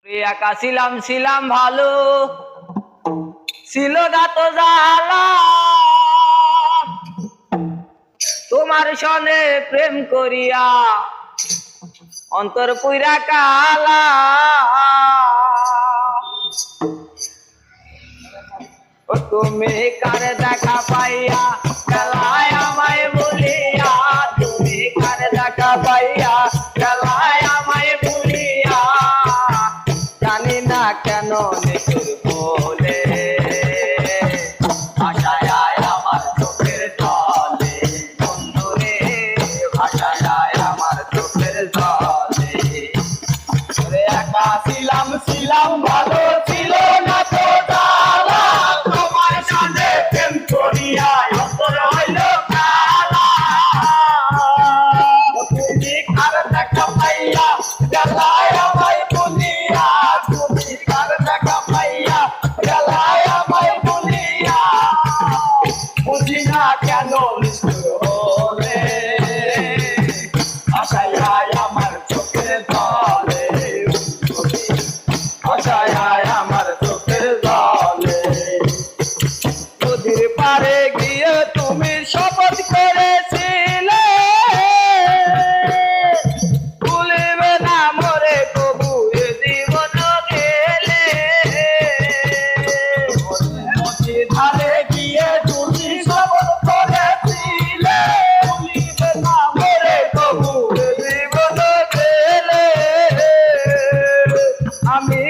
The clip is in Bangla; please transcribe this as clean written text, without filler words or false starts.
একা ছিলাম ছিলাম ভালো, ছিল না তো জ্বালা। তোমার সনে প্রেম করিয়া অন্তর পুইরা কালা। তুমি কার দেখা পাইয়া গেলায় আমায় বলিয়া, তুমি কার দেখা পাইয়া গেলায় আমায় বলিয়া। জানি না কেন নিচুর বলে ভাষায় আমার চোখের তলে, বন্ধুরে ভাষায় আমার চোখের তলে। একা ছিলাম ছিলাম ভালো, ছিল না তো জ্বালা। তোমার সাথে প্রেম করিয়া অন্তর হইল কালা। তুমি কার দেখা পাইয়া গেলায় আমায় বলিয়া, তুমি কার দেখা পাইয়া গেলায় আমায় বলিয়া। বুঝি না কেন নিষ্ঠুর হলে ভাষায় আমার চোখের তলে, ভাষায় আমার চোখের তলে। নদীর পারে গিয়ে তুমি শপথ করেছিলে ভুলিবে না মোরে কবু এ জীবন গেলে। নদীর ধারে গিয়ে তুমি শপথ করেছিলে ভুলিবে না মোরে কবু এ জীবন গেলে। আমি